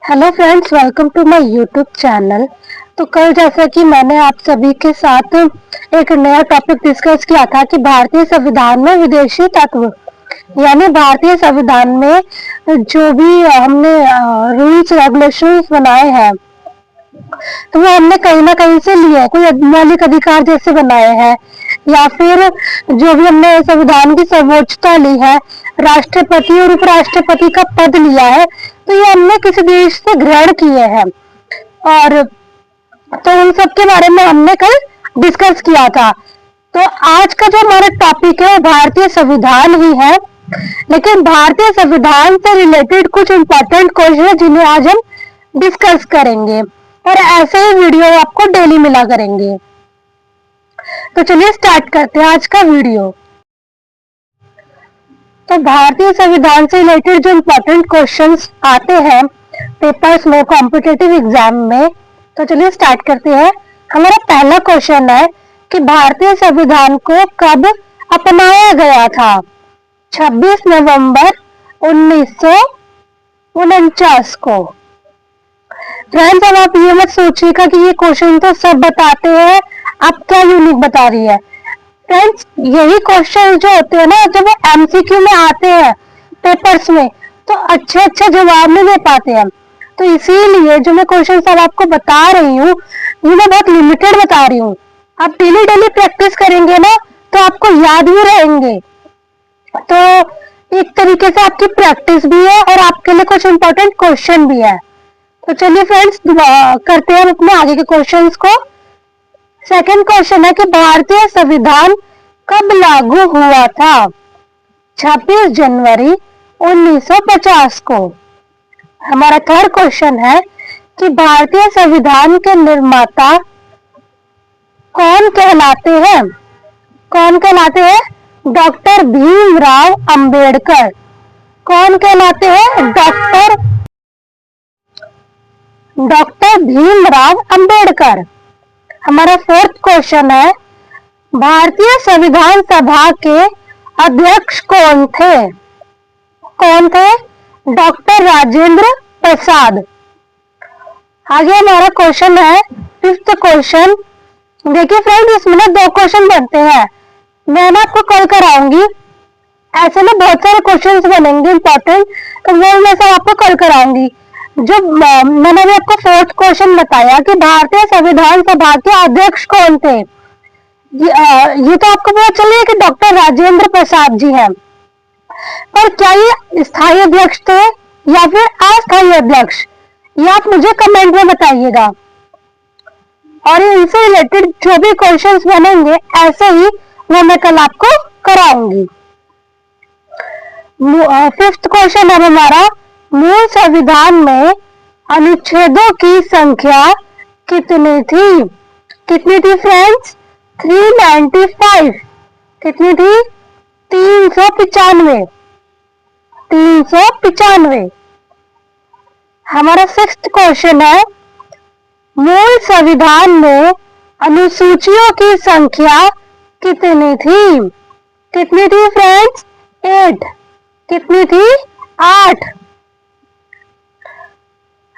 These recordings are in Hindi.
Hello friends, welcome to my YouTube channel. तो कल जैसा कि मैंने आप सभी के साथ एक नया टॉपिक डिस्कस किया था कि भारतीय संविधान में विदेशी तत्व यानी भारतीय संविधान में जो भी हमने रूल्स रेगुलेशंस बनाए हैं तो वो हमने कहीं ना कहीं से लिए हैं। कोई मौलिक अधिकार जैसे बनाए हैं या फिर जो भी हमने संविधान की सर्वोच्चता ली है, राष्ट्रपति और उपराष्ट्रपति का पद लिया है, तो ये हमने किसी देश से ग्रहण किए हैं। और तो उन सब के बारे में हमने कल डिस्कस किया था। तो आज का जो हमारा टॉपिक है वो भारतीय संविधान ही है, लेकिन भारतीय संविधान से रिलेटेड कुछ इम्पोर्टेंट क्वेश्चन है जिन्हें आज हम डिस्कस करेंगे और ऐसे ही वीडियो आपको डेली मिला करेंगे। तो चलिए स्टार्ट करते हैं आज का वीडियो। तो भारतीय संविधान से रिलेटेड जो इम्पोर्टेंट क्वेश्चंस आते हैं पेपर्स में, कॉम्पिटिटिव एग्जाम में, तो चलिए स्टार्ट करते हैं। हमारा पहला क्वेश्चन है कि भारतीय संविधान को कब अपनाया गया था? 26 नवंबर 1949 को। फ्रेंड्स, अब आप ये मत सोचिएगा कि ये क्वेश्चन तो सब बताते हैं, आप क्या यूनिक बता रही है। फ्रेंड्स, यही क्वेश्चन जो होते हैं ना, जब एमसीक्यू में आते हैं पेपर्स में, तो अच्छे जवाब नहीं दे पाते हैं। तो इसीलिए जो मैं क्वेश्चन सब आपको बता रही हूँ ये मैं बहुत लिमिटेड बता रही हूँ। आप डेली प्रैक्टिस करेंगे ना तो आपको याद भी रहेंगे। तो एक तरीके से आपकी प्रैक्टिस भी है और आपके लिए कुछ इंपॉर्टेंट क्वेश्चन भी है। तो चलिए फ्रेंड्स, करते हैं अपने आगे के क्वेश्चंस को। सेकंड क्वेश्चन है कि भारतीय संविधान कब लागू हुआ था? 26 जनवरी 1950 को। हमारा थर्ड क्वेश्चन है कि भारतीय संविधान के निर्माता कौन कहलाते हैं? कौन कहलाते हैं? डॉक्टर भीमराव अंबेडकर। कौन कहलाते हैं? डॉक्टर भीमराव अंबेडकर। हमारा फोर्थ क्वेश्चन है भारतीय संविधान सभा के अध्यक्ष कौन थे? कौन थे? डॉक्टर राजेंद्र प्रसाद। आगे हमारा क्वेश्चन है फिफ्थ क्वेश्चन। देखिए फ्रेंड्स, इसमें ना दो क्वेश्चन बनते हैं, मैं ना आपको कल कराऊंगी। ऐसे ना बहुत सारे क्वेश्चंस बनेंगे इंपॉर्टेंट, तो वो मैं सब आपको कल कराऊंगी। जो मैंने अभी आपको फोर्थ क्वेश्चन बताया कि भारतीय संविधान सभा के अध्यक्ष कौन थे, ये तो आपको पता चलिए कि डॉक्टर राजेंद्र प्रसाद जी हैं। पर क्या ये स्थायी अध्यक्ष थे या फिर अस्थायी अध्यक्ष, ये आप मुझे कमेंट में बताइएगा। और इनसे रिलेटेड जो भी क्वेश्चंस बनेंगे ऐसे ही वो मैं कल आपको कराऊंगी। फिफ्थ क्वेश्चन है हमारा, मूल संविधान में अनुच्छेदों की संख्या कितनी थी? कितनी थी फ्रेंड्स? 395। कितनी थी? 395। 395। हमारा सिक्स्थ क्वेश्चन है, मूल संविधान में अनुसूचियों की संख्या कितनी थी? कितनी थी फ्रेंड्स? 8। कितनी थी? 8।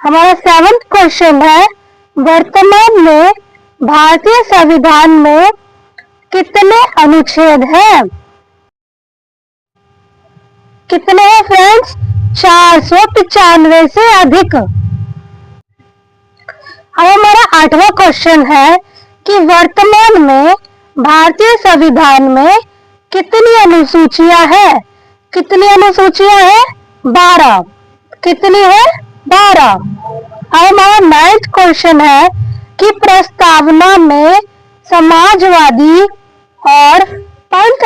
हमारा सेवंथ क्वेश्चन है, वर्तमान में भारतीय संविधान में कितने अनुच्छेद हैं? कितने हैं फ्रेंड्स? 495 से अधिक। अब हमारा आठवां क्वेश्चन है कि वर्तमान में भारतीय संविधान में कितनी अनुसूचियां हैं? कितनी अनुसूचियां हैं? 12। कितनी है? 12। अब हमारा नाइन्थ क्वेश्चन है कि प्रस्तावना में समाजवादी और पंथ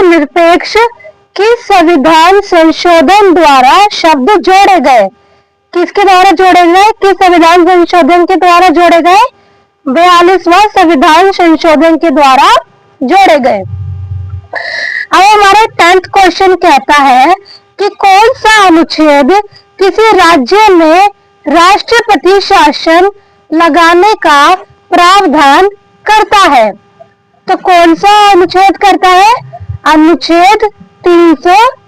निरपेक्ष किस संविधान संशोधन द्वारा शब्द जोड़े गए? किसके द्वारा जोड़े गए? किस संविधान संशोधन के द्वारा जोड़े गए? 42वां संविधान संशोधन के द्वारा जोड़े गए। अब हमारा 10th क्वेश्चन कहता है कि कौन सा अनुच्छेद किसी राज्य में राष्ट्रपति शासन लगाने का प्रावधान करता है? तो कौन सा अनुच्छेद करता है? अनुच्छेद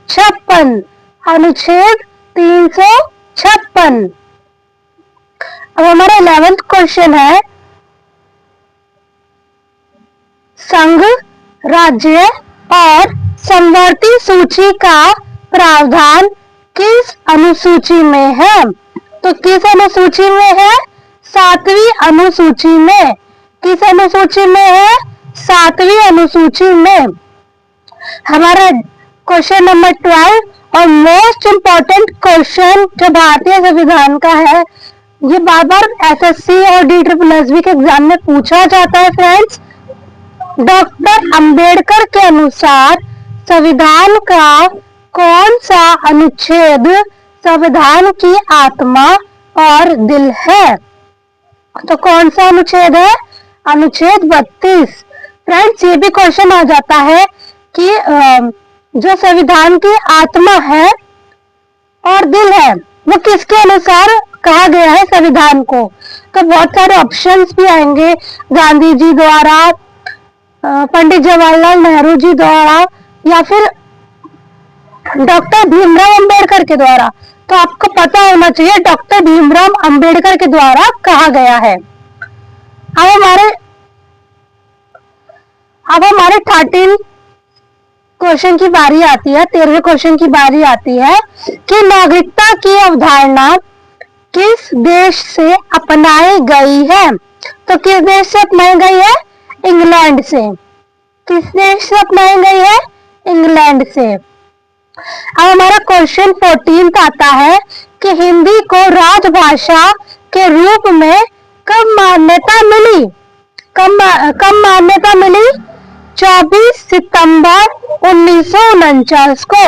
356, अनुच्छेद 356। अब हमारा 11th क्वेश्चन है, संघ, राज्य और समवर्ती सूची का प्रावधान किस अनुसूची में है? तो किस अनुसूची में है? 7वीं अनुसूची में। किस अनुसूची में है? 7वीं अनुसूची में। हमारा क्वेश्चन नंबर 12 और मोस्ट इंपॉर्टेंट क्वेश्चन जो भारतीय संविधान का है, ये बार बार एसएससी और DSSB के एग्जाम में पूछा जाता है फ्रेंड्स। डॉक्टर अंबेडकर के अनुसार संविधान का कौन सा अनुच्छेद संविधान की आत्मा और दिल है? तो कौन सा अनुच्छेद है? अनुच्छेद 32। फ्रेंड्स, ये भी क्वेश्चन आ जाता है कि जो संविधान की आत्मा है और दिल है, वो किसके अनुसार कहा गया है संविधान को? तो बहुत सारे ऑप्शंस भी आएंगे, गांधी जी द्वारा, पंडित जवाहरलाल नेहरू जी द्वारा, या फिर डॉक्टर भीमराव अंबेडकर के द्वारा। तो आपको पता होना चाहिए डॉक्टर भीमराव अंबेडकर के द्वारा कहा गया है। अब हमारे 13 क्वेश्चन की बारी आती है, 13वें क्वेश्चन की बारी आती है कि नागरिकता की अवधारणा किस देश से अपनाई गई है? तो किस देश से अपनाई गई है? इंग्लैंड से। किस देश से अपनाई गई है? इंग्लैंड से। अब हमारा क्वेश्चन 14 आता है कि हिंदी को राजभाषा के रूप में कब मान्यता मिली? कब मान्यता मिली? 24 सितंबर 1949 को।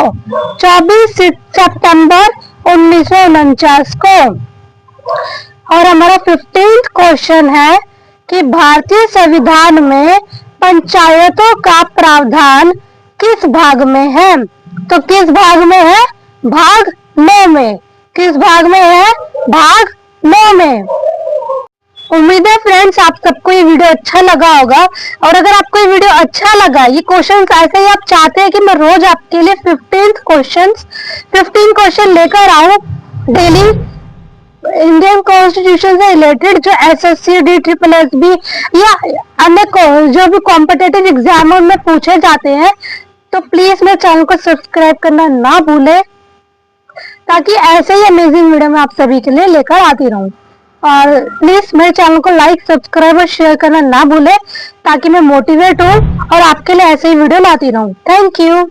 24 सितंबर 1949 को। और हमारा 15th क्वेश्चन है कि भारतीय संविधान में पंचायतों का प्रावधान किस भाग में है? तो किस भाग में है? भाग 9 में। किस भाग में है? भाग 9 में। उम्मीद है फ्रेंड्स आप सबको ये वीडियो अच्छा लगा होगा, और अगर आपको ये वीडियो अच्छा लगा, ये क्वेश्चन ऐसे ही आप चाहते हैं कि मैं रोज आपके लिए 15 क्वेश्चन लेकर आऊं डेली इंडियन कॉन्स्टिट्यूशन से रिलेटेड, जो एसएससी, DSSB या अन्य जो भी कॉम्पिटिटिव एग्जामों में पूछे जाते हैं, तो प्लीज मेरे चैनल को सब्सक्राइब करना ना भूले, ताकि ऐसे ही अमेजिंग वीडियो मैं आप सभी के लिए लेकर आती रहूं। और प्लीज मेरे चैनल को लाइक, सब्सक्राइब और शेयर करना ना भूले, ताकि मैं मोटिवेट हूं और आपके लिए ऐसे ही वीडियो लाती रहूं। Thank you.